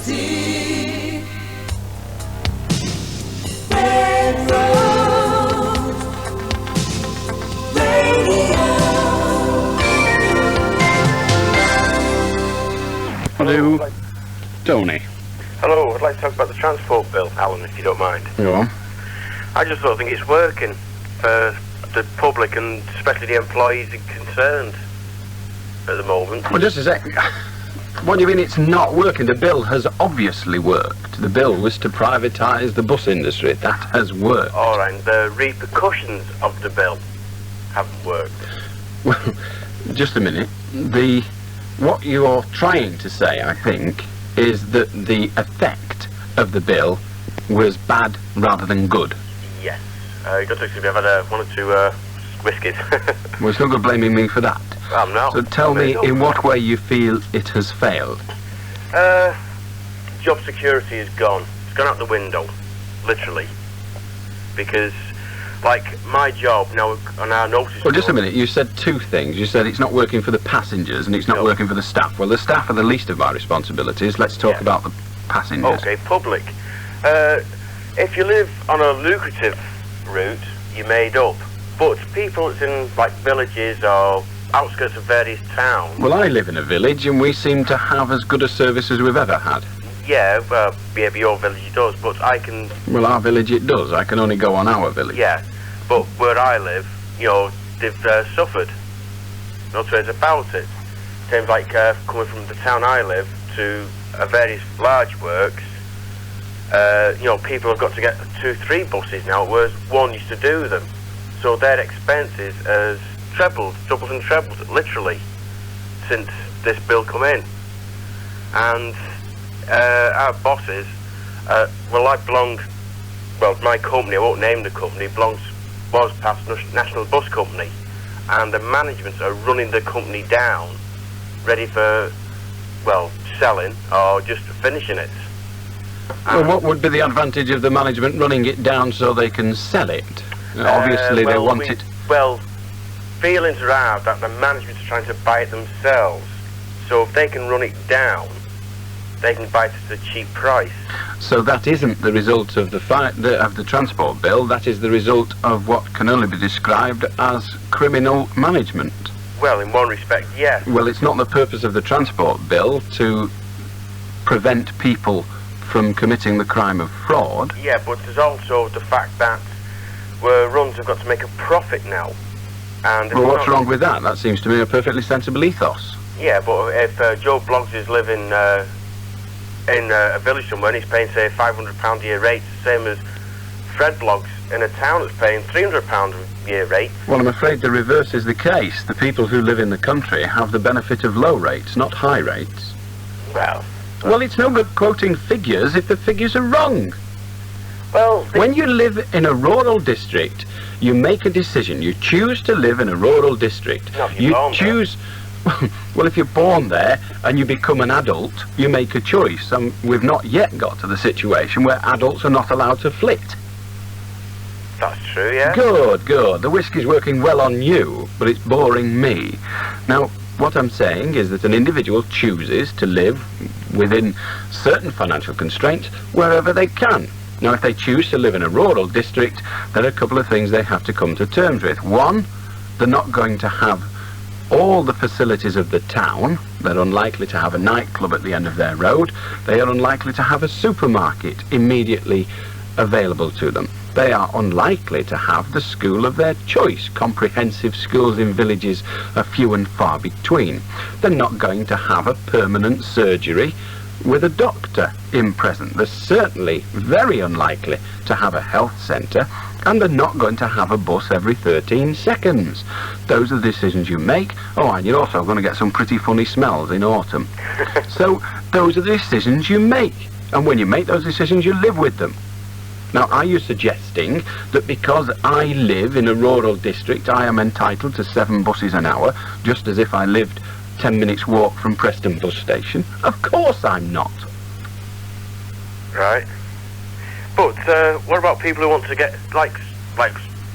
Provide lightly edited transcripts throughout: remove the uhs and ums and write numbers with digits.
society. Red Road Radio. Hello, Tony. Hello, I'd like to talk about the transport bill, Alan, if you don't mind. Go on. I just don't think it's working for the public and especially the employees concerned at the moment. Well, just a sec. What do you mean it's not working? The bill has obviously worked. The bill was to privatise the bus industry. That has worked. All right, and the repercussions of the bill haven't worked. Well, just a minute. What you're trying to say, I think, is that the effect of the bill was bad rather than good. Yes. You got to excuse me, I've had one or two whiskies. Well, it's no good blaming me for that. I'm not. So tell me in what way you feel it has failed. Job security is gone. It's gone out the window, literally. Because, like, my job now on our notice... Well, just a minute. You said two things. You said it's not working for the passengers and it's not working for the staff. Well, the staff are the least of our responsibilities. Let's talk about the passengers. Okay, public. If you live on a lucrative route, you're made up. But people that's in, like, villages or outskirts of various towns... Well, I live in a village and we seem to have as good a service as we've ever had. Yeah, well, maybe your village does, but I can... Well, our village it does. I can only go on our village. Yeah, but where I live, you know, they've suffered. No two ways about it. Seems like coming from the town I live to various large works, you know, people have got to get 2-3 buses now, whereas one used to do them. So their expenses has doubled and trebled, literally, since this bill come in. And our bosses, my company, I won't name the company, was past National Bus Company, and the management are running the company down, ready for, well, selling or just finishing it. Well, what would be the advantage of the management running it down so they can sell it? Obviously, they want it... Well, feelings are that the management is trying to buy it themselves. So if they can run it down, they can buy it at a cheap price. So that isn't the result of the transport bill. That is the result of what can only be described as criminal management. Well, in one respect, yes. Well, it's not the purpose of the transport bill to prevent people from committing the crime of fraud. Yeah, but there's also the fact that where runs have got to make a profit now. And well, what's wrong with that? That seems to me a perfectly sensible ethos. Yeah, but if Joe Bloggs is living in a village somewhere and he's paying, say, £500 a year rate, same as Fred Bloggs in a town that's paying £300 a year rate. Well, I'm afraid the reverse is the case. The people who live in the country have the benefit of low rates, not high rates. Well, it's no good quoting figures if the figures are wrong. Well, when you live in a rural district, you make a decision. You choose to live in a rural district. No, you choose. Well, if you're born there and you become an adult, you make a choice. And we've not yet got to the situation where adults are not allowed to flit. That's true, yeah. Good, good. The whiskey's working well on you, but it's boring me. Now, what I'm saying is that an individual chooses to live within certain financial constraints wherever they can. Now, if they choose to live in a rural district, there are a couple of things they have to come to terms with. One, they're not going to have all the facilities of the town. They're unlikely to have a nightclub at the end of their road. They are unlikely to have a supermarket immediately available to them. They are unlikely to have the school of their choice. Comprehensive schools in villages are few and far between. They're not going to have a permanent surgery with a doctor in present. They're certainly very unlikely to have a health centre, and they're not going to have a bus every 13 seconds. Those are the decisions you make. Oh, and you're also going to get some pretty funny smells in autumn. So those are the decisions you make, and when you make those decisions, you live with them. Now, are you suggesting that because I live in a rural district, I am entitled to 7 buses an hour, just as if I lived 10 minutes walk from Preston bus station? Of course I'm not. Right. But what about people who want to get, like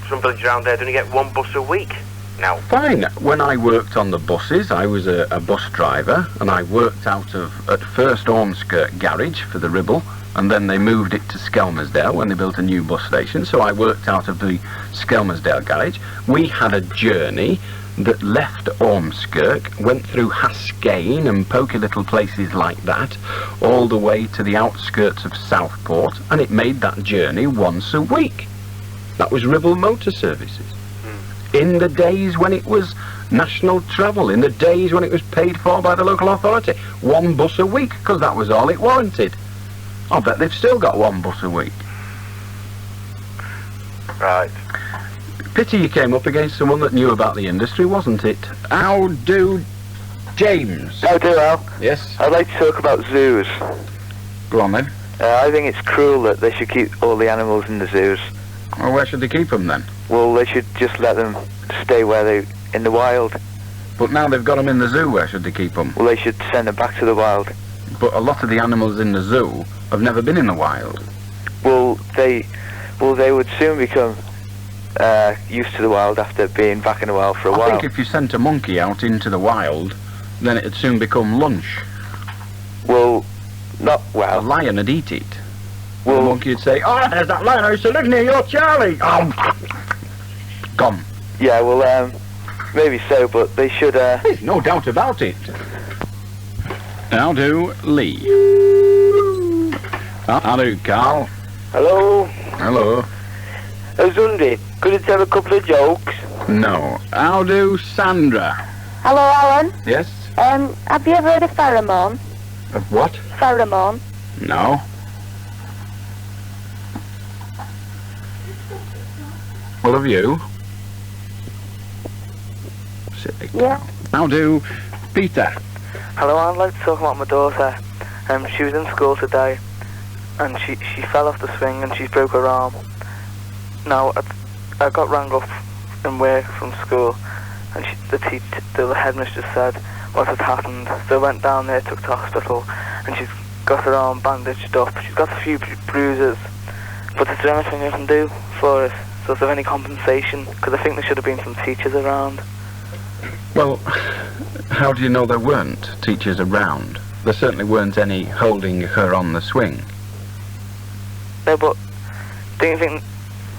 some village around there, don't you get 1 bus a week? now? Fine. When I worked on the buses, I was a bus driver, and I worked out of, at first, Ormskirk Garage for the Ribble, and then they moved it to Skelmersdale when they built a new bus station, so I worked out of the Skelmersdale Garage. We had a journey that left Ormskirk, went through Haskane and pokey little places like that, all the way to the outskirts of Southport, and it made that journey once a week. That was Ribble Motor Services. In the days when it was national travel, in the days when it was paid for by the local authority. One bus a week, because that was all it warranted. I bet they've still got one bus a week. Right. Pity you came up against someone that knew about the industry, wasn't it? How do, James? How do, Al? Yes? I'd like to talk about zoos. Go on then. I think it's cruel that they should keep all the animals in the zoos. Well, where should they keep them then? Well, they should just let them stay where they, in the wild. But now they've got them in the zoo, where should they keep them? Well, they should send them back to the wild. But a lot of the animals in the zoo have never been in the wild. Well, they would soon become used to the wild after being back in the wild for a while. I think if you sent a monkey out into the wild, then it'd soon become lunch. Well, not A well. lion would eat it. Well, The monkey would say, "Oh, there's that lion who used to live near your Charlie." Oh, gone. yeah, well, maybe so, but they should. There's no doubt about it. How do, Lee? How do, Carl? Hello. Hello. I was wondering, could you tell a couple of jokes? No. How do, Sandra? Hello, Alan. Yes? Have you ever heard of pheromone? Of what? Pheromone. No. Well, have you? Silly. Yeah. How do, Peter? Hello, I'd like to talk about my daughter. She was in school today, and she fell off the swing and she broke her arm. Now, I got rang up in work from school, and the headmistress said what had happened. So I went down there, took her to hospital, and she's got her arm bandaged up. She's got a few bruises, but is there anything I can do for us? So is there any compensation? Because I think there should have been some teachers around. Well, how do you know there weren't teachers around? There certainly weren't any holding her on the swing. No, but don't you think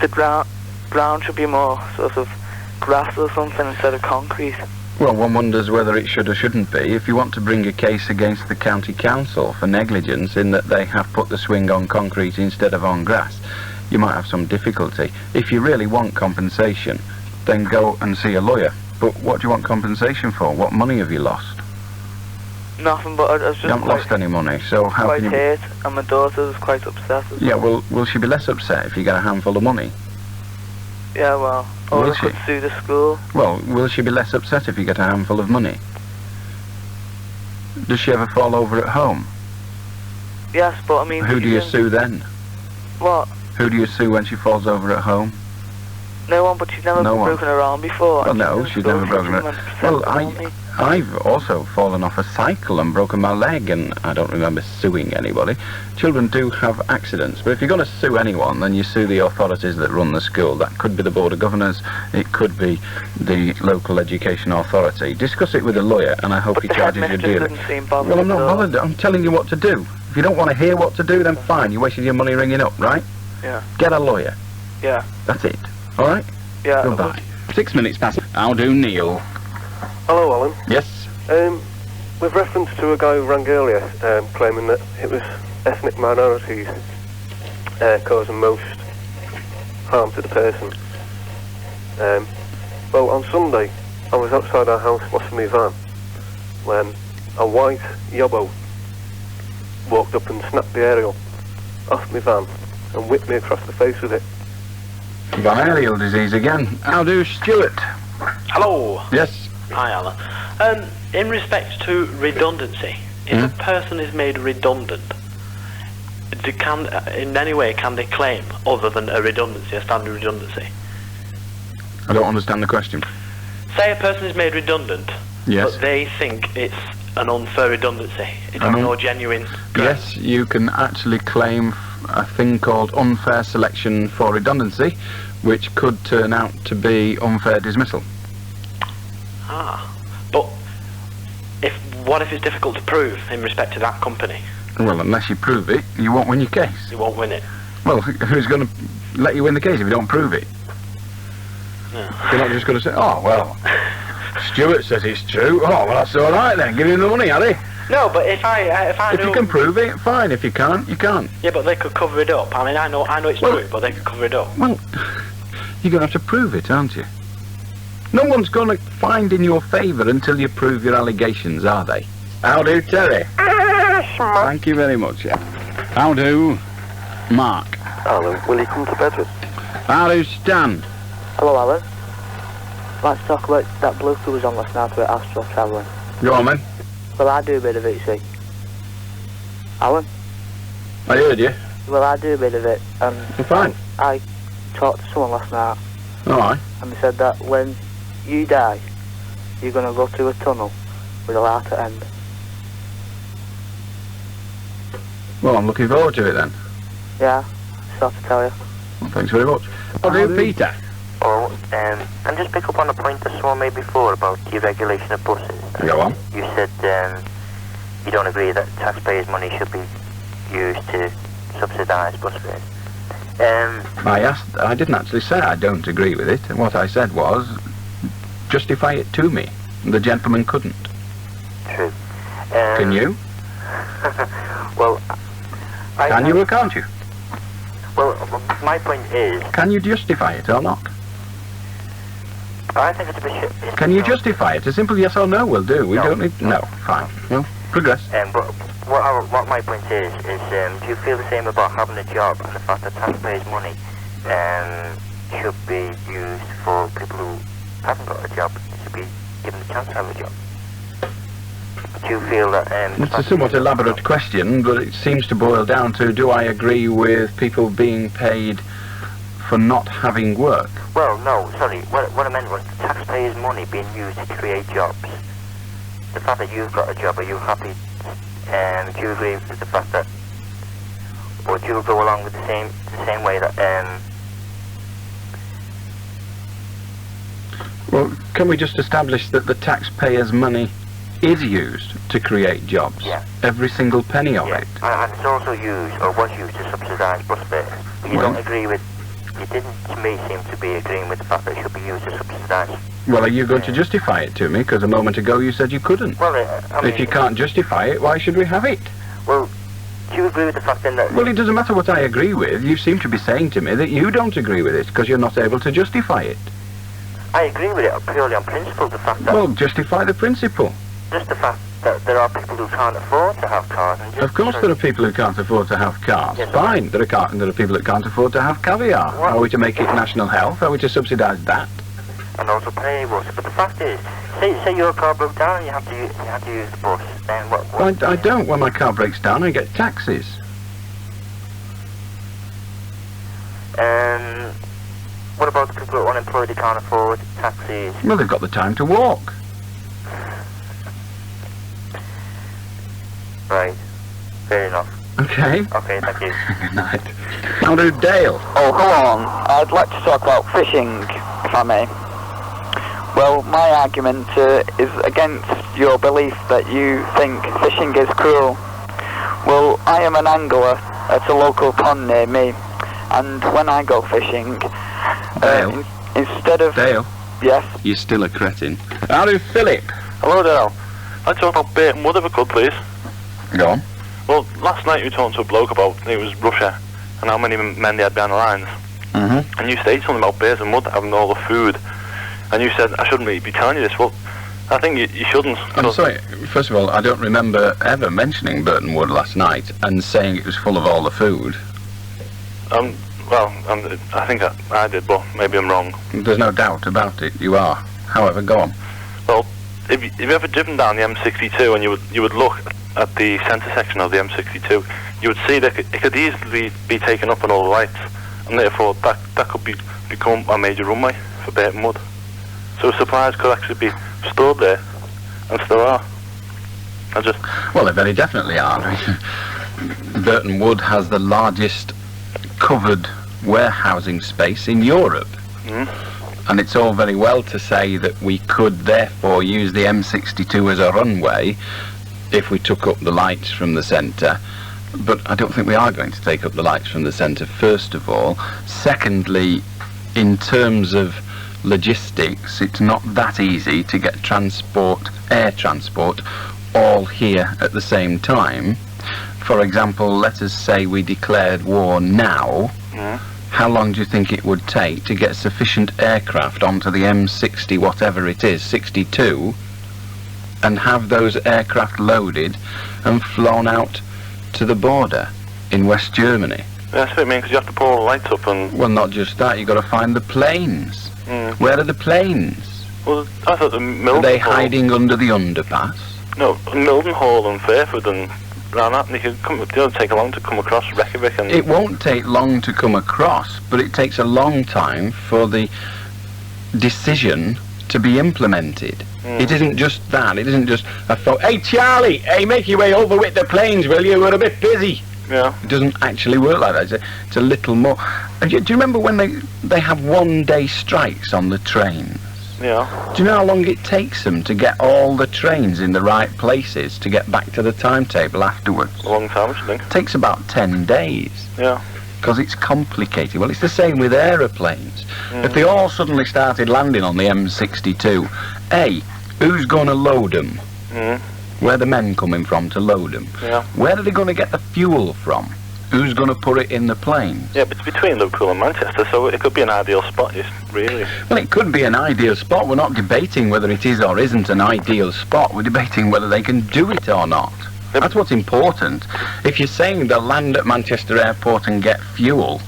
the ground should be more sort of grass or something instead of concrete? Well, one wonders whether it should or shouldn't be. If you want to bring a case against the county council for negligence in that they have put the swing on concrete instead of on grass, you might have some difficulty. If you really want compensation, then go and see a lawyer. But what do you want compensation for? What money have you lost? Nothing, but I was just You haven't lost any money, so how quite can you... hurt, and my daughter was quite upset as Yeah, well. well, will she be less upset if you get a handful of money? Yeah, well, or Will I could she? sue the school. Well, will she be less upset if you get a handful of money? Does she ever fall over at home? Yes, but I mean... Who do you shouldn't- sue then? What? Who do you sue when she falls over at home? No one, but she's never No one. broken her arm before. Well, and no, in she's school, never broken she her... went to Well, present me. I've also fallen off a cycle and broken my leg, and I don't remember suing anybody. Children do have accidents, but if you're going to sue anyone, then you sue the authorities that run the school. That could be the Board of Governors, it could be the local education authority. Discuss it with a lawyer, and I hope But he the charges you headmistress dearly. didn't seem bothered Well, I'm not at all. bothered. I'm telling you what to do. If you don't want to hear what to do, then fine. You're wasting your money ringing up, right? Yeah. Get a lawyer. Yeah. That's it. All right? Yeah. Goodbye. 6 minutes past. How do, Neil? Hello, Alan. Yes? With reference to a guy who rang earlier, claiming that it was ethnic minorities causing most harm to the person. Well, on Sunday, I was outside our house washing my van when a white yobbo walked up and snapped the aerial off my van and whipped me across the face with it. Venereal disease again. How do, Stuart? Hello. Yes? Hi, Alan. In respect to redundancy, if a person is made redundant, in any way can they claim other than a redundancy, a standard redundancy? I don't understand the question. Say a person is made redundant, Yes. but they think it's an unfair redundancy. It's no genuine... Yes, you can actually claim a thing called unfair selection for redundancy, which could turn out to be unfair dismissal. But what if it's difficult to prove in respect to that company? Well, unless you prove it, you won't win your case. You won't win it. Well, who's going to let you win the case if you don't prove it? Yeah. You're not just going to say, oh, well, Stuart says it's true. Oh, well, that's all right then. Give him the money, Harry. No, but if If you can prove it, fine. If you can't, you can't. Yeah, but they could cover it up. I mean, I know it's true, but they could cover it up. Well, you're going to have to prove it, aren't you? No one's going to find in your favour until you prove your allegations, are they? How do, Terry? Thank you very much, yeah. How do, Mark? Alan, will you come to Bedford? How do, Stan? Hello, Alan. Let's talk about that bloke who was on last night about astral travelling. Go on, then. Well, I do a bit of it, you see. Alan? I heard you. Well, I do a bit of it, and You're fine. I talked to someone last night, All right. and they said that when you die, you're going to go through a tunnel with a light at the end. Well, I'm looking forward to it then. Yeah, so to tell you. Well, thanks very much. How do, Peter? Oh, and just pick up on a point that someone made before about deregulation of buses. Go on. You said you don't agree that taxpayers' money should be used to subsidise bus fares. I didn't actually say I don't agree with it. What I said was, justify it to me. The gentleman couldn't. True. Can you? Well, Can you or can't you? Well, my point is, Can you justify it or not? I think it's a bit... Can you justify it? A simple yes or no will do. We No. don't need... No, fine. Well, progress. But what my point is do you feel the same about having a job and the fact that taxpayers' money should be used for people who haven't got a job to be given the chance to have a job? Do you feel that... It's a somewhat elaborate question, but it seems to boil down to, do I agree with people being paid for not having work? Well, no, sorry. What I meant was the taxpayers' money being used to create jobs. The fact that you've got a job, are you happy? Do you agree with the fact that... Or do you go along with the same way that... Well, can we just establish that the taxpayers' money is used to create jobs? Yeah. Every single penny of Yeah, it. and it's also used, or was used, to subsidise bus fares. But you Well- don't agree with... You didn't, to me, seem to be agreeing with the fact that it should be used to subsidise... Well, are you going to justify it to me? Because a moment ago you said you couldn't. Well, I mean... If you can't justify it, why should we have it? Well, do you agree with the fact then that... Well, it doesn't matter what I agree with. You seem to be saying to me that you don't agree with it because you're not able to justify it. I agree with it purely on principle, the fact that... Well, justify the principle. Just the fact that there are people who can't afford to have cars. And just Of course there are people who can't afford to have cars. Yes, Fine. There are people that can't afford to have caviar. What? Are we to make it national health? Are we to subsidise that? And also pay water. But the fact is, say your car broke down and you have to use the bus, then what? I don't. When my car breaks down, I get taxis. What about the people who are unemployed, they can't afford taxis? Well, they've got the time to walk. Right. Fair enough. Okay. Okay, thank you. Good night. How do Dale? Oh, come on. I'd like to talk about fishing, if I may. Well, my argument is against your belief that you think fishing is cruel. Well, I am an angler at a local pond near me, and when I go fishing, Dale? instead of... Dale? Yes? You're still a cretin. How do Philip? Hello, Dale. I'd talk about bait and wood if I could, please. Go on. Well, last night you talked to a bloke about it was Russia and how many men they had behind the lines. Mm-hmm. And you stated something about bears and mud having all the food. And you said I shouldn't really be telling you this. Well, I think you shouldn't. I'm sorry. First of all, I don't remember ever mentioning Burton Wood last night and saying it was full of all the food. I think I did, but maybe I'm wrong. There's no doubt about it. You are. However, go on. Well, if you ever driven down the M62 and you would look at the centre section of the M62, you would see that it could easily be taken up on all the lights, and therefore that could become a major runway for bait and mud. So supplies could actually be stored there, and still are. Well, they very definitely are. Burton Wood has the largest covered warehousing space in Europe. Mm. And it's all very well to say that we could therefore use the M62 as a runway if we took up the lights from the centre, but I don't think we are going to take up the lights from the centre, first of all. Secondly, in terms of logistics, it's not that easy to get air transport, all here at the same time. For example, let us say we declared war now. How long do you think it would take to get sufficient aircraft onto the M60, whatever it is, 62, and have those aircraft loaded and flown out to the border in West Germany? That's what I mean, because you have to pull all the lights up and... Well, not just that, you've got to find the planes. Where are the planes? Well, I thought the Mildenhall... Are they hiding under the underpass? No, Mildenhall and Fairford and around that, and it don't take long to come across Reykjavik and... It won't take long to come across, but it takes a long time for the decision to be implemented. It isn't just that. It isn't just a thought, hey Charlie, hey, make your way over with the planes, will you? We're a bit busy. Yeah. It doesn't actually work like that. It's a little more. And do you remember when they have one-day strikes on the trains? Yeah. Do you know how long it takes them to get all the trains in the right places to get back to the timetable afterwards? A long time, I think. It takes about 10 days. Yeah. Because it's complicated. Well, it's the same with aeroplanes. If they all suddenly started landing on the M62, A, who's going to load them? Where are the men coming from to load them? Yeah. Where are they going to get the fuel from? Who's going to put it in the planes? Yeah, but it's between Liverpool and Manchester, so it could be an ideal spot, really. Well, it could be an ideal spot. We're not debating whether it is or isn't an ideal spot. We're debating whether they can do it or not. That's what's important. If you're saying they'll land at Manchester Airport and get fuel,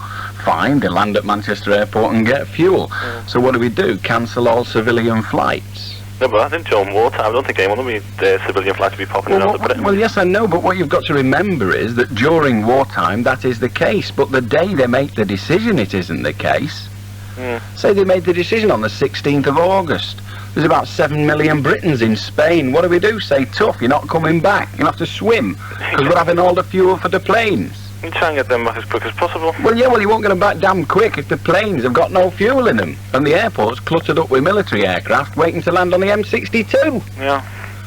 fine, they'll land at Manchester Airport and get fuel. So what do? Cancel all civilian flights? No, but I think during wartime, I don't think anyone will be civilian flights to be popping around the Britain. Well, yes, I know, but what you've got to remember is that during wartime, that is the case. But the day they make the decision, it isn't the case. Say they made the decision on the 16th of August. There's about 7 million Britons in Spain. What do? Say, tough, you're not coming back. You'll have to swim, because we're having all the fuel for the planes. You try and get them back as quick as possible. Well, yeah, you won't get them back damn quick if the planes have got no fuel in them. And the airport's cluttered up with military aircraft waiting to land on the M62. Yeah,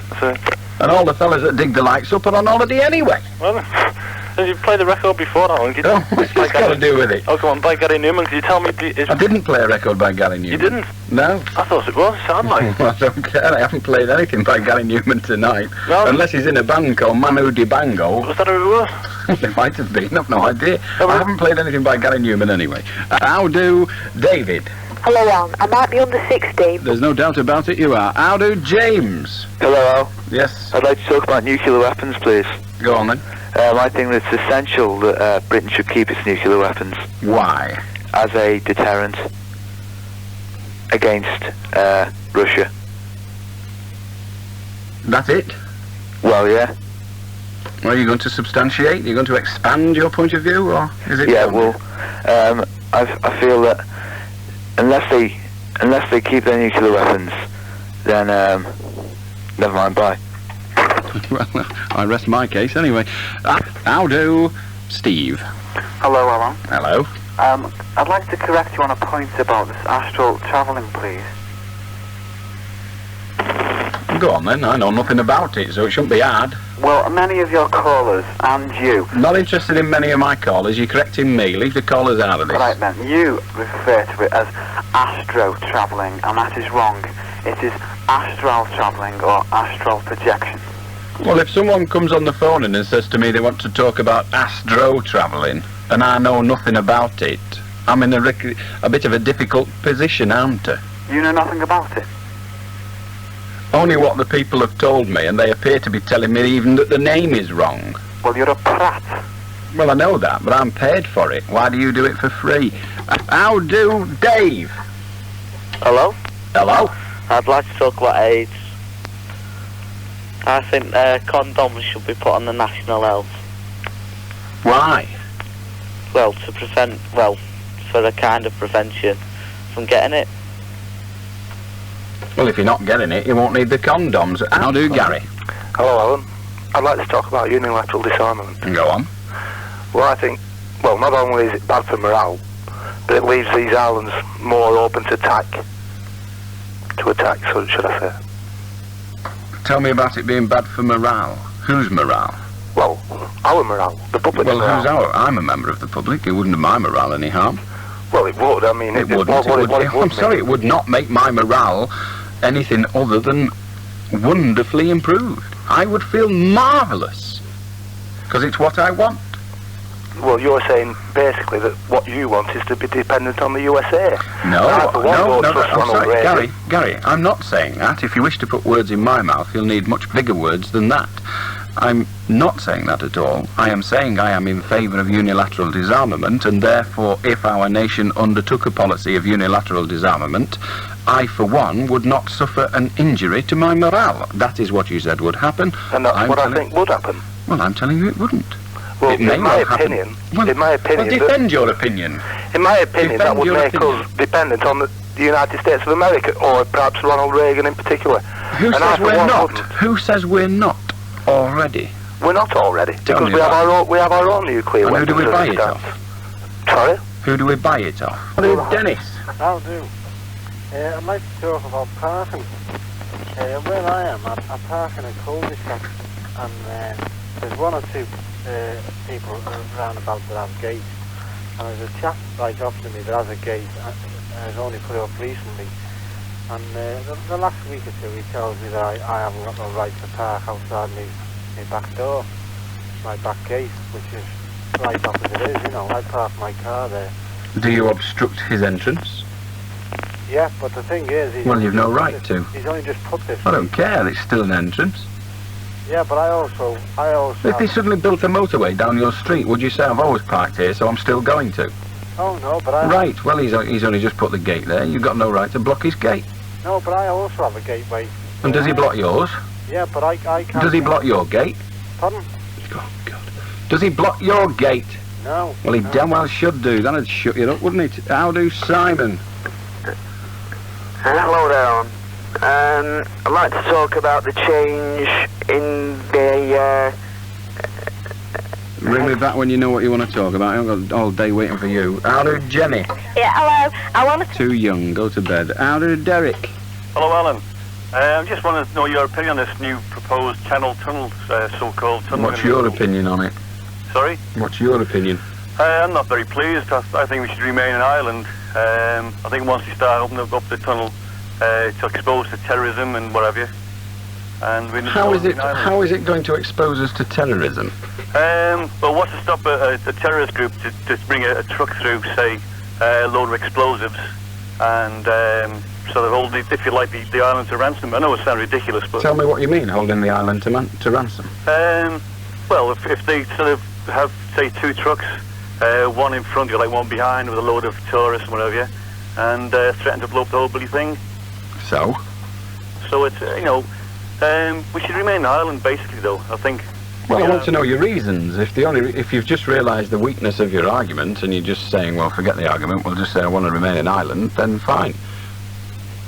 that's it. And all the fellas that dig the lights up are on holiday anyway. Well, you played the record before, Alan. What's this got to do with it? Oh, come on, by Gary Newman, could you tell me... I didn't play a record by Gary Newman. You didn't? No. I thought it was, sound like. Well, I don't care. I haven't played anything by Gary Newman tonight. No. Unless he's in a band called Manu Dibango. Was that who it was? They might have been. I've no idea. I haven't played anything by Gary Newman anyway. How do David? Hello, Alan. I might be under 16. There's no doubt about it, you are. How do James? Hello, Al. Yes. I'd like to talk about nuclear weapons, please. Go on then. I think that it's essential that Britain should keep its nuclear weapons. Why? As a deterrent against Russia. That's it? Well, yeah. Well, are you going to substantiate? Are you going to expand your point of view, or is it? Yeah, well, I feel that unless they keep their nuclear weapons, then never mind. Bye. Well, I rest my case anyway. How do Steve? Hello, Alan. Hello. I'd like to correct you on a point about this astral travelling, please. Go on then. I know nothing about it, so it shouldn't be hard. Well, many of your callers, and you... Not interested in many of my callers. You're correcting me. Leave the callers out of this. Right, then. You refer to it as astro travelling, and that is wrong. It is astral travelling or astral projection. Well, if someone comes on the phone and says to me they want to talk about astro travelling, and I know nothing about it, I'm in a bit of a difficult position, aren't I? You know nothing about it? Only what the people have told me, and they appear to be telling me even that the name is wrong. Well, you're a prat. Well, I know that, but I'm paid for it. Why do you do it for free? How do Dave? Hello? Hello? I'd like to talk about AIDS. I think condoms should be put on the national health. Why? Well, to prevent, for a kind of prevention from getting it. Well, if you're not getting it, you won't need the condoms. How do Gary? Hello, Alan. I'd like to talk about unilateral disarmament. Go on. Well, I think, not only is it bad for morale, but it leaves these islands more open to attack to attack, so should I say. Tell me about it being bad for morale. Whose morale? Well, our morale, the public's Well, morale. who's our? I'm a member of the public. It wouldn't do my morale any harm. Well, it would. I mean, It wouldn't. I'm sorry, it would not make my morale anything other than wonderfully improved. I would feel marvellous because it's what I want. Well, you're saying basically that what you want is to be dependent on the USA. No, I, for one, no, vote no, trust I'm Ronald sorry, Reagan. Gary, I'm not saying that. If you wish to put words in my mouth, you'll need much bigger words than that. I'm not saying that at all. I am saying I am in favour of unilateral disarmament, and therefore, if our nation undertook a policy of unilateral disarmament, I, for one, would not suffer an injury to my morale. That is what you said would happen. And that's what I think would happen. Well, I'm telling you it wouldn't. Well, It may in my well happen. opinion, Well, in my opinion, well, defend your opinion. in my opinion, that defend would your make opinion. us dependent on the United States of America, or perhaps Ronald Reagan in particular. Who And I, says for we're one, not? wouldn't. Who says we're not already? We're not already, Tell because me we have about our own nuclear And who weapons. do we as buy it it stands. off? Sorry? Who do we buy it off? Dennis. I'll do. I'd like to talk about parking. Where I am, I park in a cul-de-sac, and there's one or two people around about that have gates. And there's a chap right opposite me that has a gate, and has only put it up recently. And the last week or two, he tells me that I haven't got no right to park outside my back door, my back gate, which is right opposite his. You know, I park my car there. Do you obstruct his entrance? Yeah, but the thing is... he's Well, only you've no just put right this- to. He's only just put this... I don't care, it's still an entrance. Yeah, but I also... If they suddenly built a motorway down your street, would you say, I've always parked here, so I'm still going to? Oh, no, but I... Right, well, he's only just put the gate there. You've got no right to block his gate. No, but I also have a gateway. And does he block yours? Yeah, but I can't... Does he block your gate? Pardon? Oh, God. Does he block your gate? No. Well, he damn well should do. That'd shut you up, wouldn't it? How do Simon? Hello there, Alan. I'd like to talk about the change in the... Ring me back when you know what you want to talk about. I haven't got all day waiting for you. How do Jenny? Yeah, hello. I want to... Too young, go to bed. How do Derek? Hello, Alan. I just want to know your opinion on this new proposed Channel Tunnel, so-called tunnel. What's your opinion on it? Sorry? What's your opinion? I'm not very pleased. I think we should remain an island. I think once we start opening up the tunnel, it's exposed to terrorism and what have you. And we How is it going to expose us to terrorism? Well, what's to stop a terrorist group to bring a truck through, say, a load of explosives, and so they hold, if you like, the island to ransom. I know it sounds ridiculous, but... Tell me what you mean, holding the island to ransom. Well, if they sort of have, say, two trucks, one in front, like one behind, with a load of tourists and whatever, and threaten to blow up the whole bloody thing. So? So it's, we should remain an island, basically, though, I think. Well, I want to know your reasons. If you've just realised the weakness of your argument and you're just saying, well, forget the argument, we'll just say I want to remain an island, then fine.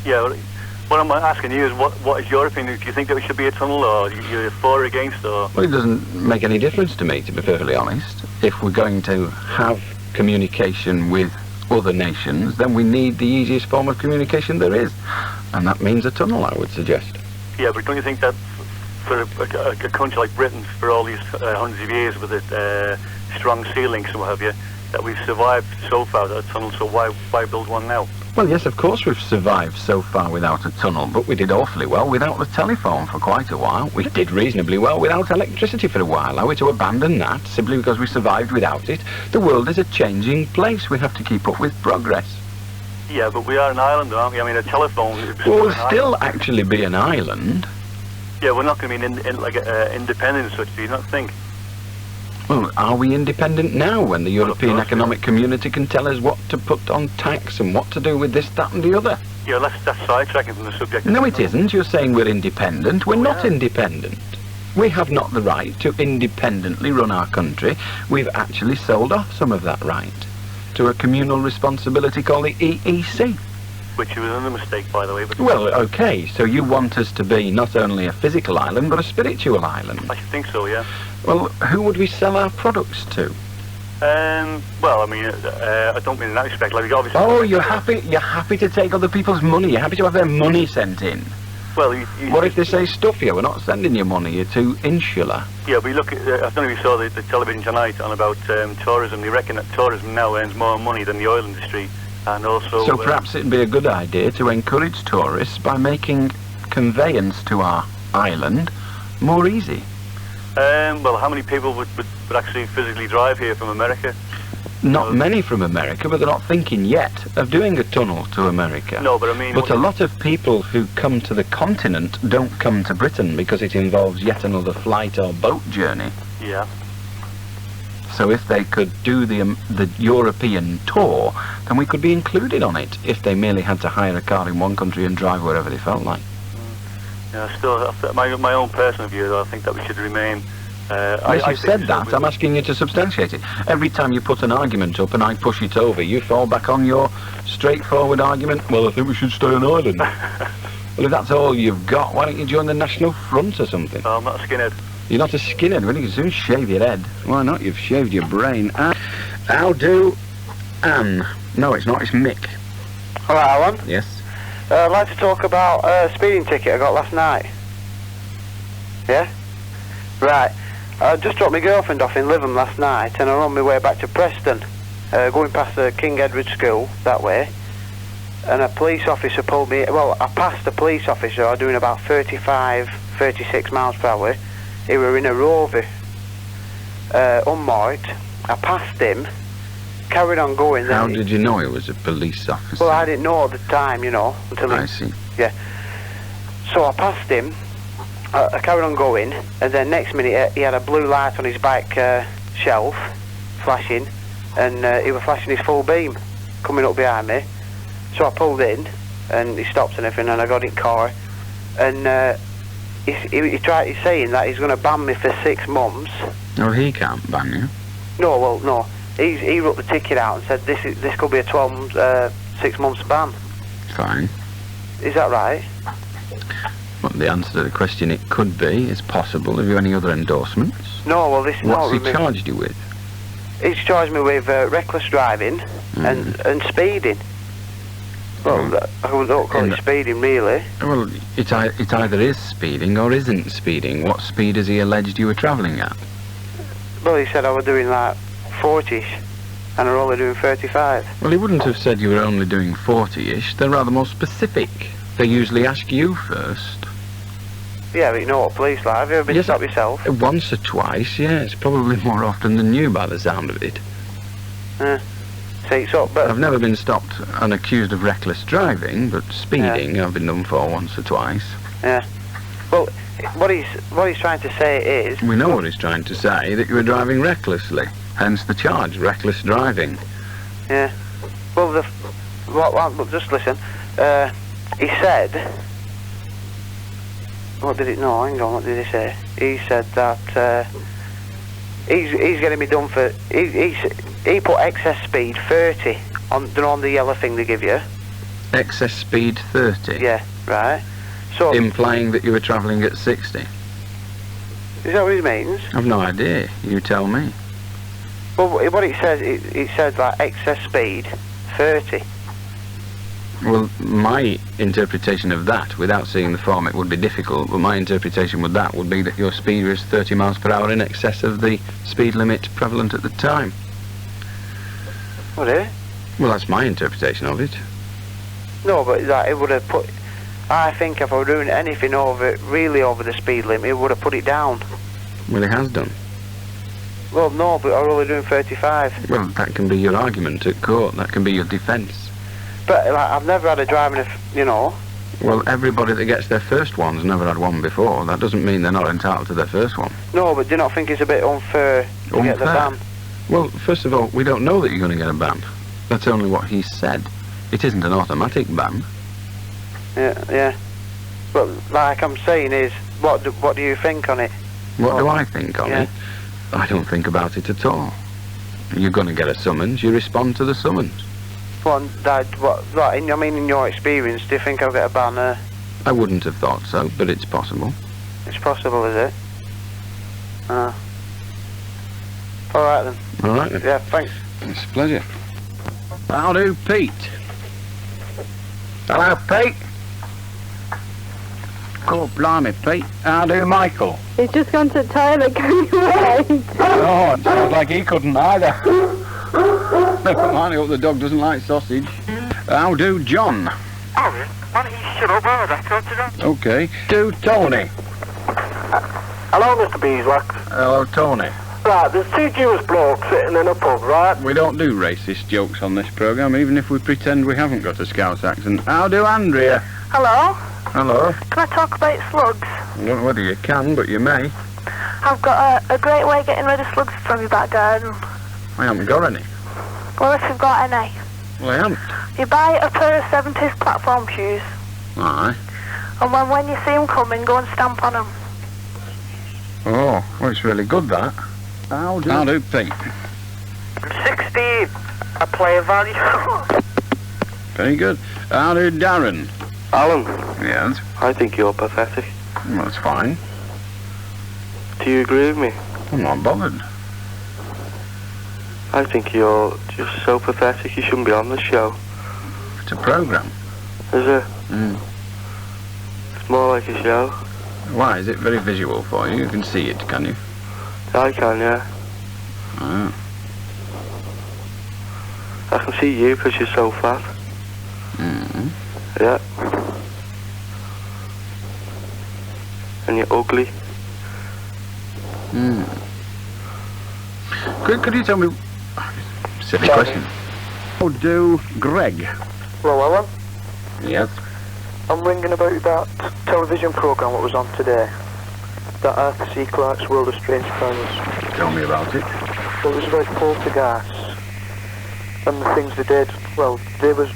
Yeah, well, what I'm asking you is, what is your opinion? Do you think that we should be a tunnel, or you're for or against, or...? Well, it doesn't make any difference to me, to be perfectly honest. If we're going to have communication with other nations, then we need the easiest form of communication there is. And that means a tunnel, I would suggest. Yeah, but don't you think that for a country like Britain, for all these hundreds of years with strong sea links and what have you, that we've survived so far without a tunnel, so why build one now? Well, yes, of course we've survived so far without a tunnel, but we did awfully well without the telephone for quite a while. We did reasonably well without electricity for a while. Are we to abandon that simply because we survived without it? The world is a changing place. We have to keep up with progress. Yeah, but we are an island, aren't we? I mean, a telephone... We'll still actually be an island. Yeah, we're not going to be independent, so do you not think? Well, are we independent now when the European Economic Community can tell us what to put on tax and what to do with this, that and the other? Yeah, that's sidetracking from the subject. No, it isn't. You're saying we're independent. We're not independent. We have not the right to independently run our country. We've actually sold off some of that right to a communal responsibility called the EEC. Which was another mistake, by the way. But well, okay, so you want us to be not only a physical island, but a spiritual island. I should think so, yeah. Well, who would we sell our products to? Well, I mean, I don't mean in that respect. Like, obviously. Oh, you're happy to take other people's money. You're happy to have their money sent in. Well, what if they say stuff you? We're not sending you money. You're too insular. Yeah, we look at. I don't know if you saw the television tonight on about tourism. They reckon that tourism now earns more money than the oil industry, and also. So perhaps it'd be a good idea to encourage tourists by making conveyance to our island more easy. Well, how many people would actually physically drive here from America? Not many from America, but they're not thinking yet of doing a tunnel to America. No, but I mean... But a lot of people who come to the continent don't come to Britain because it involves yet another flight or boat journey. Yeah. So if they could do the European tour, then we could be included on it if they merely had to hire a car in one country and drive wherever they felt like. Yeah, still, my own personal view, though, I think that we should remain... Yes, you said that. I'm asking you to substantiate it. Every time you put an argument up and I push it over, you fall back on your straightforward argument. Well, I think we should stay on Ireland. Well, if that's all you've got, why don't you join the National Front or something? Oh, I'm not a skinhead. You're not a skinhead, well, you can soon shave your head. Why not? You've shaved your brain. How do Anne? No, it's not, it's Mick. Hello, Alan. Yes? I'd like to talk about a speeding ticket I got last night. Yeah? Right. I just dropped my girlfriend off in Lytham last night and I'm on my way back to Preston, going past the King Edward School that way, and a police officer pulled me, well, I passed a police officer doing about 35, 36 miles per hour. He were in a Rover, unmarked. I passed him, carried on going. How did you know he was a police officer? Well, I didn't know at the time, you know, until I see. Yeah. So I passed him. I carried on going, and then next minute he had a blue light on his back shelf, flashing, and he was flashing his full beam, coming up behind me. So I pulled in, and he stopped and everything, and I got in the car, and he's saying that he's going to ban me for 6 months. No, he can't ban you. No, well, no. He wrote the ticket out and said this could be a 6 months ban. Fine. Is that right? Well, the answer to the question, it could be, is possible. Have you any other endorsements? No, well, this is What's he charged you with? He's charged me with reckless driving and speeding. Well, I don't call it speeding, really. Well, it either is speeding or isn't speeding. What speed has he alleged you were travelling at? Well, he said I was doing like 40-ish, and I'm only doing 35. Well, he wouldn't have said you were only doing 40-ish. They're rather more specific. They usually ask you first. Yeah, but you know what police like. Have you ever been stopped yourself? Once or twice, yes. Probably more often than you by the sound of it. See, so, but I've never been stopped and accused of reckless driving, but speeding I've been done for once or twice. Yeah. Well, what he's trying to say is... We know what he's trying to say, that you were driving recklessly. Hence the charge, reckless driving. Yeah. Well, just listen. He said... What did it... No, hang on, what did he say? He said that... He's getting me done for... He put excess speed 30 on the yellow thing they give you. Excess speed 30? Yeah, right. So... Implying that you were travelling at 60? Is that what it means? I've no idea. You tell me. Well, what it says, it says like excess speed 30. Well, my interpretation of that, without seeing the form, it would be difficult, but my interpretation with that would be that your speed was 30 miles per hour in excess of the speed limit prevalent at the time. Would it? Well, that's my interpretation of it. No, but that it would have put... I think if I were doing anything really over the speed limit, it would have put it down. Well, it has done. Well, no, but I'm only doing 35. Well, that can be your argument at court. That can be your defence. But like, I've never had a driving, you know. Well, everybody that gets their first one's never had one before. That doesn't mean they're not entitled to their first one. No, but do you not think it's a bit unfair to get the ban? Well, first of all, we don't know that you're going to get a ban. That's only what he said. It isn't an automatic ban. Yeah. But like I'm saying is, what do you think on it? What do I think on it? I don't think about it at all. You're going to get a summons. You respond to the summons. In your experience, do you think I'll get a ban? I wouldn't have thought so, but it's possible. It's possible, is it? All right then. All right then. Yeah, thanks. It's a pleasure. How do, Pete? Hello, Pete. Oh, blimey, Pete. How do, Michael? He's just gone to the toilet, can you wait? Oh, it sounds like he couldn't either. Never mind, I hope the dog doesn't like sausage. How do, John? Alan, why don't you shut up while I talk to them? Okay. Do, Tony? Hello, Mr. Beeswax. Hello, Tony. Right, there's two Jewish blokes sitting in a pub, right? We don't do racist jokes on this programme, even if we pretend we haven't got a Scouse accent. How do, Andrea? Hello? Hello. Can I talk about slugs? I don't know whether you can, but you may. I've got a great way of getting rid of slugs from your back garden. I haven't got any. Well, if you've got any. Well, I haven't. You buy a pair of 70s platform shoes, Aye. and when you see them coming, go and stamp on them. Oh, well, it's really good, that. How do, Pete? I'm 16. I play a value. Very good. How do, Darren? Alan. Yes? I think you're pathetic. Well, that's fine. Do you agree with me? I'm not bothered. I think you're just so pathetic you shouldn't be on the show. It's a programme. Is it? Mm. It's more like a show. Why? Is it very visual for you? You can see it, can you? I can, yeah. Oh. I can see you because you're so fat. Mm. Yeah. And you're ugly. Mm. Could you tell me... Silly question. How do, Greg? Hello, Alan. Yes? I'm ringing about that television programme that was on today. That Arthur C. Clarke's World of Strange Powers. Tell me about it. Well, it was about poltergeists and the things they did. Well, there was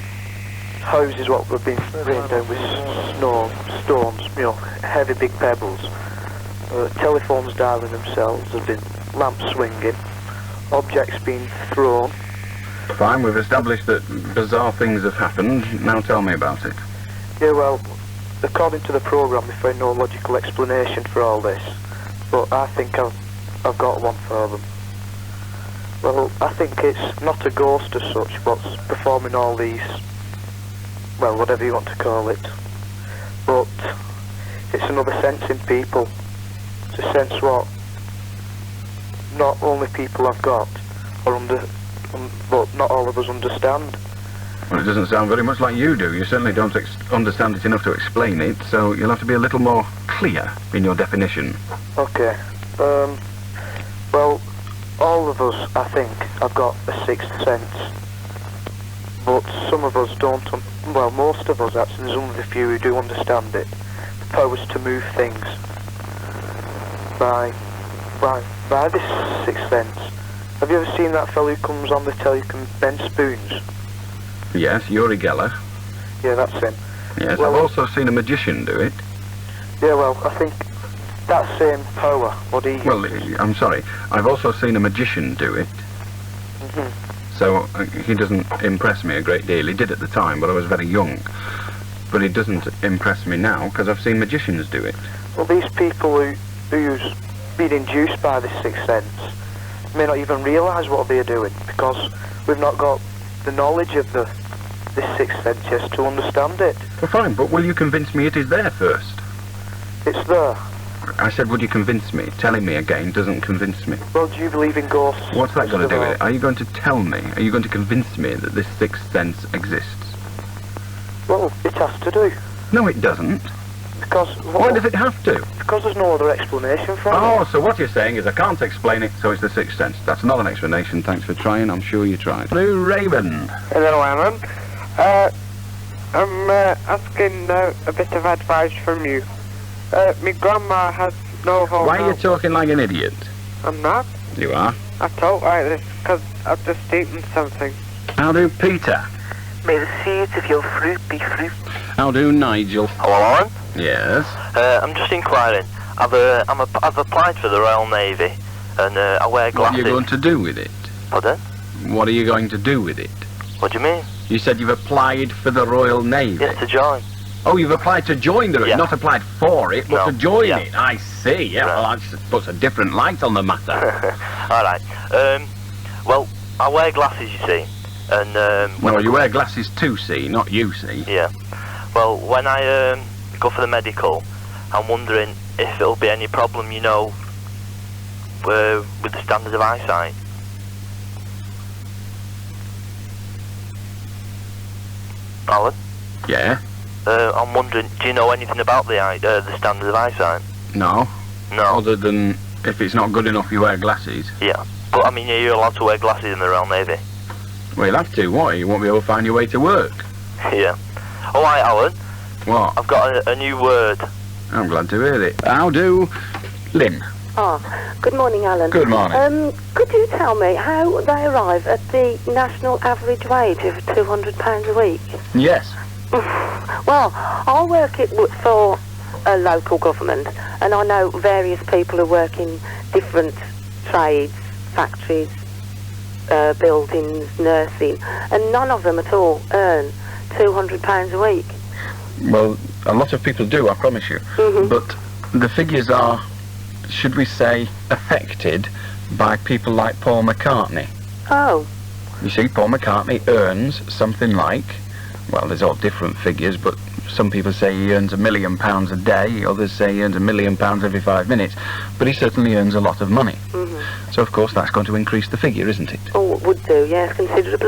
houses what were being rained down with stones, you know, heavy big pebbles. Telephones dialing themselves, there've been lamps swinging, objects being thrown. Fine, we've established that bizarre things have happened. Now tell me about it. Yeah, well, according to the programme, they found no logical explanation for all this, but I think I've got one for them. Well, I think it's not a ghost as such, what's performing all these, well, whatever you want to call it, but it's another sense in people. It's a sense what not only people have got, but not all of us understand. Well, it doesn't sound very much like you do. You certainly don't understand it enough to explain it, so you'll have to be a little more clear in your definition. Okay. Well, all of us, I think, have got a sixth sense. But some of us don't, well, most of us actually, there's only a few who do understand it. The powers to move things by this sixth sense. Have you ever seen that fellow who comes on the telly, can bend spoons? Yes, Uri Geller. Yeah, that's him. Yes, well, I've also seen a magician do it. Yeah, well, I think that same power, what he... Well, I'm sorry, I've also seen a magician do it. Mm-hmm. So he doesn't impress me a great deal. He did at the time, but I was very young. But he doesn't impress me now, because I've seen magicians do it. Well, these people who's been induced by this sixth sense may not even realise what they're doing, because we've not got the knowledge of this sixth sense just to understand it. Well, fine, but will you convince me it is there first? It's there. I said, would you convince me? Telling me again doesn't convince me. Well, do you believe in ghosts? What's that going to do with it? Are you going to tell me? Are you going to convince me that this sixth sense exists? Well, it has to do. No, it doesn't. Because... Why does it have to? Because there's no other explanation for it. Oh, so what you're saying is I can't explain it, so it's the sixth sense. That's not an explanation. Thanks for trying. I'm sure you tried. Blue Raven. Hello, Alan. I'm asking a bit of advice from you. My grandma has no home. Why are you talking like an idiot? I'm not. You are. I talk like this because I've just eaten something. How do Peter? May the seeds of your fruit be fruit. How do Nigel? Hello, Alan. Yes? I'm just inquiring. I've applied for the Royal Navy, and I wear glasses. What are you going to do with it? Pardon? What are you going to do with it? What do you mean? You said you've applied for the Royal Navy. Yes, to join. Oh, you've applied to join the route, Yeah. not applied for it, but No. to join Yeah. it. I see, yeah, well, that puts a different light on the matter. Alright. Well, I wear glasses, you see. And Well, you wear glasses to see, not you see. yeah. Well, when I go for the medical, I'm wondering if it'll be any problem, you know, with the standard of eyesight. Alan? Yeah? I'm wondering, do you know anything about the standard of eyesight? No. No. Other than if it's not good enough, you wear glasses. Yeah. But, I mean, you're allowed to wear glasses in the Royal Navy. Well, you'll have to, what? You won't be able to find your way to work. Yeah. Alright, Alan. What? I've got a new word. I'm glad to hear it. How do, Lynn? Oh, good morning, Alan. Good morning. Could you tell me how they arrive at the national average wage of £200 a week? Yes. Well, I work for a local government, and I know various people who work in different trades, factories, buildings, nursing, and none of them at all earn £200 a week. Well, a lot of people do, I promise you. But the figures are, should we say, affected by people like Paul McCartney. Oh. You see, Paul McCartney earns something like, well, there's all different figures, but some people say he earns £1 million a day, others say he earns £1 million every 5 minutes, but he certainly earns a lot of money. So, of course, that's going to increase the figure, isn't it? Oh, it would do, yes, considerably.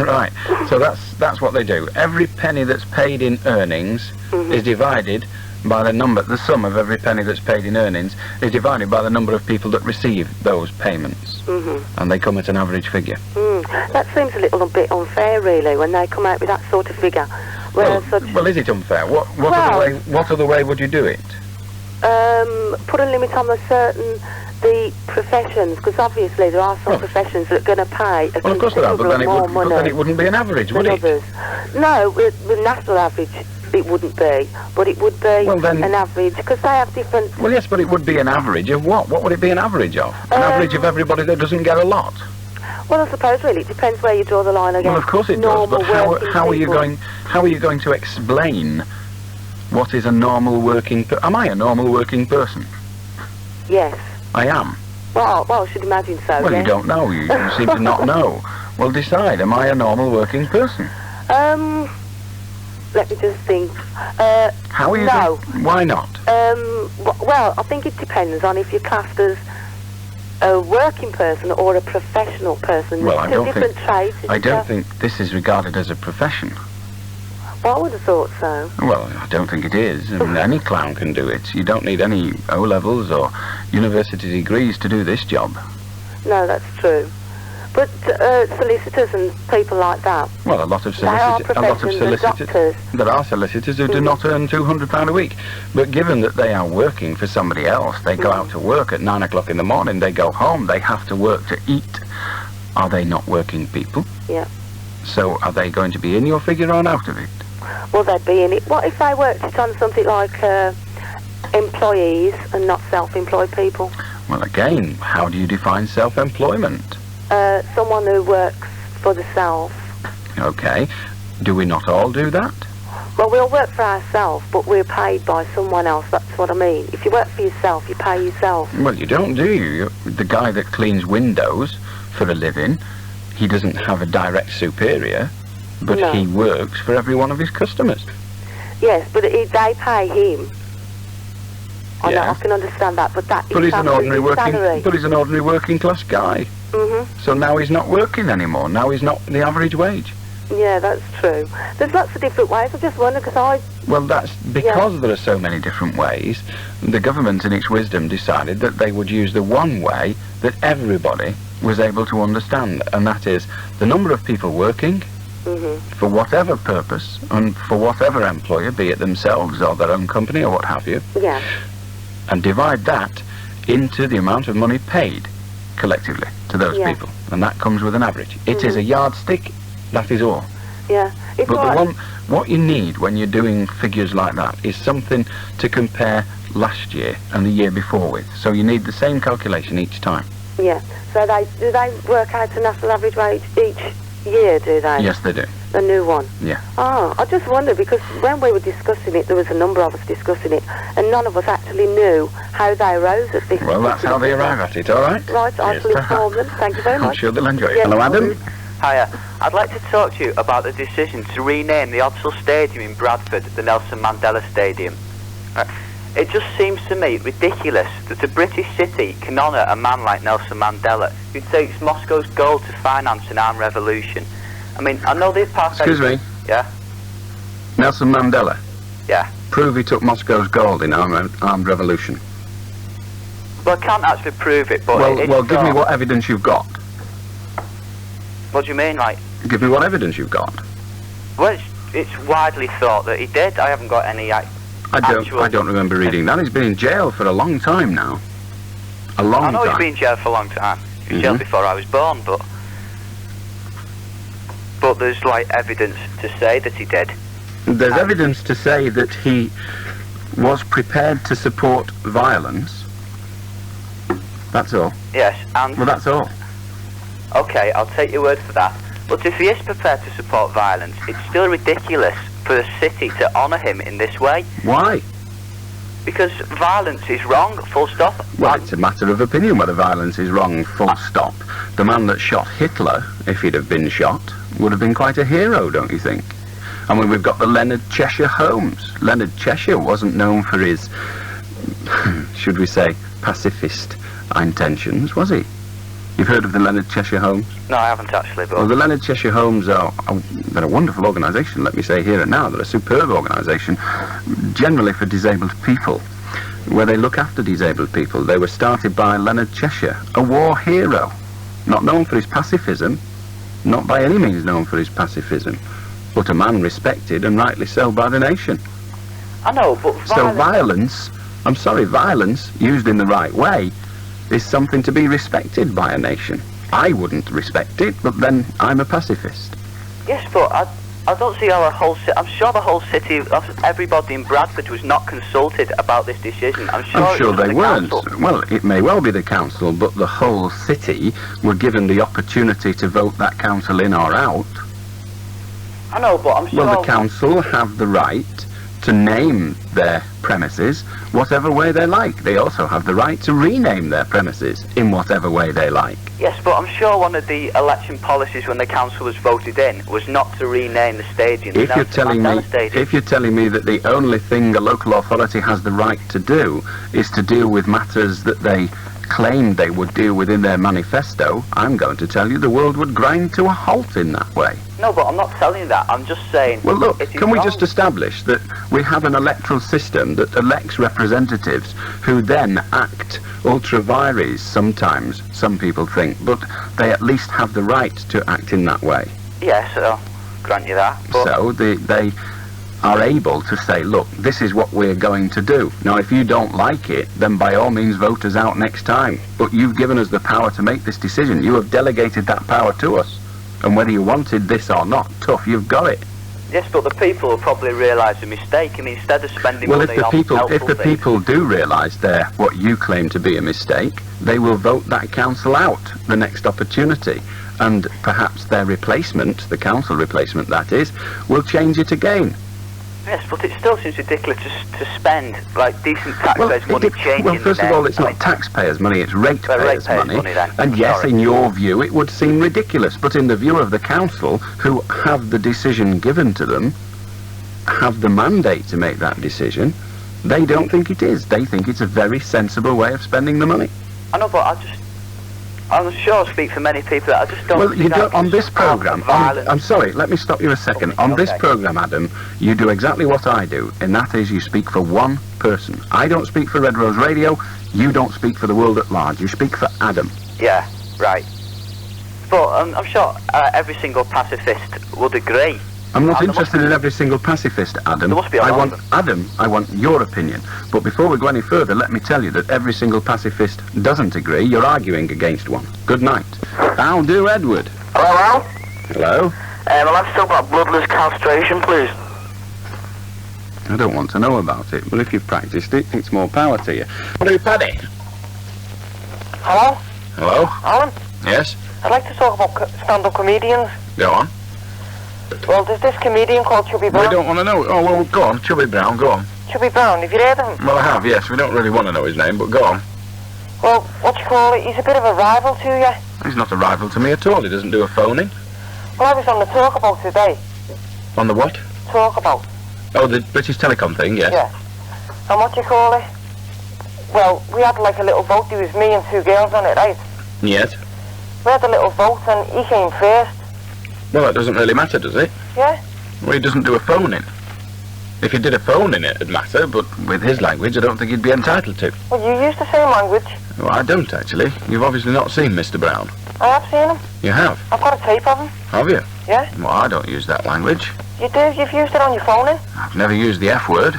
Right, so that's what they do. Every penny that's paid in earnings is divided by the sum of every penny that's paid in earnings is divided by the number of people that receive those payments. And they come at an average figure. That seems a little bit unfair, really, when they come out with that sort of figure. Well, is it unfair? What other way would you do it? Put a limit on the professions, because obviously there are some professions that are going to pay a Well, of course there are, but then, it wouldn't be an average, would it? Others. No, with national average it wouldn't be, but it would be an average, because they have different... Well, yes, but it would be an average of what? What would it be an average of? An average of everybody that doesn't get a lot? Well, I suppose really it depends where you draw the line again. Well, of course it does, but how are you going to explain what is a normal working... Am I a normal working person? Yes. I am. Well, I should imagine so, Well, yes. you don't know. You seem to not know. Well, decide. Am I a normal working person? Let me just think. How are you No. Why not? Well, I think it depends on if you're classed as a working person or a professional person. Well, I There's don't two different trades. I don't think this is regarded as a profession. Well, I would have thought so. Well, I don't think it is. I mean, any clown can do it. You don't need any O-levels or university degrees to do this job. No, that's true. But solicitors and people like that. Well, a lot of They are solicitors. professions, doctors. There are solicitors who do not earn £200 a week. But given that they are working for somebody else, they go out to work at 9 o'clock in the morning, they go home, they have to work to eat. Are they not working people? Yeah. So are they going to be in your figure or out of it? Well, they'd be in it. What if they worked it on something like employees and not self-employed people? Well, again, how do you define self-employment? Someone who works for the self. Okay. Do we not all do that? Well, we all work for ourselves, but we're paid by someone else. That's what I mean. If you work for yourself, you pay yourself. Well, you don't, do you? The guy that cleans windows for a living, he doesn't have a direct superior, but No. he works for every one of his customers. Yes, but they pay him. I know, Yeah. I can understand that, but that But is he's an ordinary salary. But he's an ordinary working class guy. So now he's not working anymore. Now he's not the average wage. Yeah, that's true. There's lots of different ways. I just wonder, because Well, that's because there are so many different ways. The government, in its wisdom, decided that they would use the one way that everybody was able to understand, and that is the number of people working for whatever purpose and for whatever employer, be it themselves or their own company or what have you, Yeah. and divide that into the amount of money paid collectively to those Yeah. people, and that comes with an average. It is a yardstick, that is all. Yeah. It's But like, what you need when you're doing figures like that is something to compare last year and the year before with. So you need the same calculation each time. yeah. So do they work out a national average wage each year, do they? Yes, they do. A new one? Yeah. Oh, I just wondered, because when we were discussing it, there was a number of us discussing it, and none of us actually knew how they arose at this. Well, that's how they arrive at it, all right? Right, I shall inform them. Thank you very I'm much. sure they'll enjoy it. Yes. Hello, Adam. Hiya. I'd like to talk to you about the decision to rename the Odsal Stadium in Bradford the Nelson Mandela Stadium. It just seems to me ridiculous that a British city can honour a man like Nelson Mandela, who takes Moscow's gold to finance an armed revolution. I mean, I know the apartheid... Excuse me. Yeah? Nelson Mandela. Yeah. Prove he took Moscow's gold in armed revolution. Well, I can't actually prove it, but... Well, give me what evidence you've got. What do you mean, like? Give me what evidence you've got. Well, it's widely thought that he did. I haven't got any I don't remember reading that. He's been in jail for a long time now. A long time. I know he's been in jail for a long time. He was in jail before I was born, but there's, like, evidence to say that he did. There's evidence to say that he was prepared to support violence. That's all. Yes, and... Well, that's all. Okay, I'll take your word for that. But if he is prepared to support violence, it's still ridiculous for the city to honour him in this way. Why? Because violence is wrong, full stop. Well, it's a matter of opinion whether violence is wrong, full stop. The man that shot Hitler, if he'd have been shot, would have been quite a hero, don't you think? I mean, we've got the Leonard Cheshire Holmes. Leonard Cheshire wasn't known for his, should we say, pacifist intentions, was he? You've heard of the Leonard Cheshire Holmes? No, I haven't actually, but... Well, the Leonard Cheshire Holmes they're a wonderful organisation, let me say here and now. They're a superb organisation, generally for disabled people, where they look after disabled people. They were started by Leonard Cheshire, a war hero, not known for his pacifism, not by any means known for his pacifism, but a man respected, and rightly so, by the nation. I know, but violence, violence, used in the right way, is something to be respected by a nation. I wouldn't respect it, but then I'm a pacifist. Yes, but I don't see how I'm sure the whole city, everybody in Bradford was not consulted about this decision. I'm sure they weren't. Well, it may well be the council, but the whole city were given the opportunity to vote that council in or out. I know, but I'm sure... Well, the council have the right to name their premises whatever way they like. They also have the right to rename their premises in whatever way they like. Yes, but I'm sure one of the election policies when the council was voted in was not to rename the stadium. If you're telling me that the only thing a local authority has the right to do is to deal with matters that they claimed they would deal with in their manifesto, I'm going to tell you the world would grind to a halt in that way. No, but I'm not telling you that. I'm just saying... Well, look, can we just establish that we have an electoral system that elects representatives who then act ultra vires sometimes, some people think, but they at least have the right to act in that way. Yes, I'll grant you that. But so they are able to say, look, this is what we're going to do. Now, if you don't like it, then by all means vote us out next time. But you've given us the power to make this decision. You have delegated that power to us. And whether you wanted this or not, tough, you've got it. Yes, but the people will probably realise a mistake. I mean, instead of spending money on if the people do realise they're what you claim to be a mistake, they will vote that council out the next opportunity. And perhaps their replacement, the council replacement that is, will change it again. Yes, but it still seems ridiculous to spend, like, decent taxpayers' money changing... Well, first of all, it's not taxpayers' money, it's ratepayers' money. And yes, in your view, it would seem ridiculous, but in the view of the council, who have the decision given to them, have the mandate to make that decision, they don't think it is. They think it's a very sensible way of spending the money. I know, but I'm sure I speak for many people that I just don't... Well, you don't, on this programme, I'm sorry, let me stop you a second. On this programme, Adam, you do exactly what I do, and that is you speak for one person. I don't speak for Red Rose Radio, you don't speak for the world at large, you speak for Adam. Yeah, right. But I'm sure every single pacifist would agree. I'm not interested in every single pacifist, Adam. There must be a lot of them. Adam, I want your opinion. But before we go any further, let me tell you that every single pacifist doesn't agree. You're arguing against one. Good night. How do, Edward? Hello? Hello? I'd like to talk about bloodless castration, please. I don't want to know about it, but if you've practiced it, it's more power to you. What do, Paddy? Hello? Hello? Alan? Yes? I'd like to talk about stand-up comedians. Go on. Well, there's this comedian called Chubby Brown. We don't want to know. Oh, well, go on. Chubby Brown, go on. Chubby Brown, have you heard of him? Well, I have, yes. We don't really want to know his name, but go on. Well, what you call it, he's a bit of a rival to you. He's not a rival to me at all. He doesn't do a phoning. Well, I was on the talk about today. On the what? Talk about. Oh, the British Telecom thing, yes. Yeah. And what you call it? Well, we had like a little vote. There was me and 2 girls on it, right? Yes. We had a little vote and he came first. Well, that doesn't really matter, does it? Yeah? Well, he doesn't do a phoning. If he did a phoning, it'd matter, but with his language, I don't think he'd be entitled to. Well, you use the same language. Well, I don't, actually. You've obviously not seen Mr. Brown. I have seen him. You have? I've got a tape of him. Have you? Yeah? Well, I don't use that language. You do? You've used it on your phone, eh? I've never used the F word.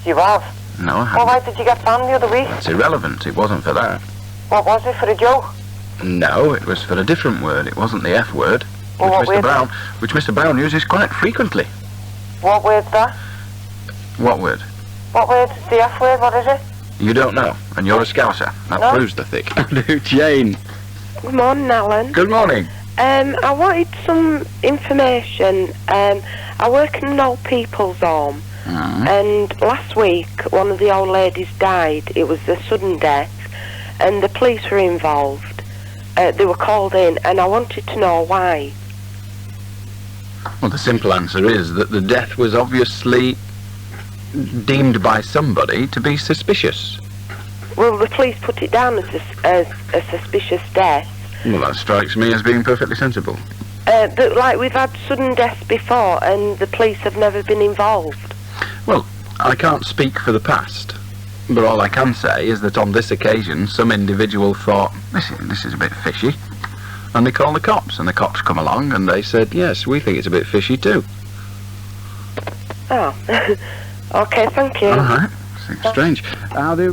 You have? No, I Well, haven't. why did you get banned the other week? It's irrelevant. It wasn't for that. What was it, for a joke? No, it was for a different word. It wasn't the F word. Well, what word? Which Mr. Brown uses quite frequently. What word's that? What word? What word's the F word? What is it? You don't know, and you're a Scouser. That No. proves the thick. Jane. Good morning, Alan. Good morning. I wanted some information. I work in an old people's home, and last week one of the old ladies died. It was a sudden death, and the police were involved. They were called in, and I wanted to know why. Well, the simple answer is that the death was obviously deemed by somebody to be suspicious. Well, the police put it down as a suspicious death. Well, that strikes me as being perfectly sensible. But, like, we've had sudden deaths before, and the police have never been involved. Well, I can't speak for the past, but all I can say is that on this occasion, some individual thought, this is a bit fishy, and they called the cops, and the cops come along, and they said, yes, we think it's a bit fishy too. Oh. Okay, thank you. All right. Seems strange. How do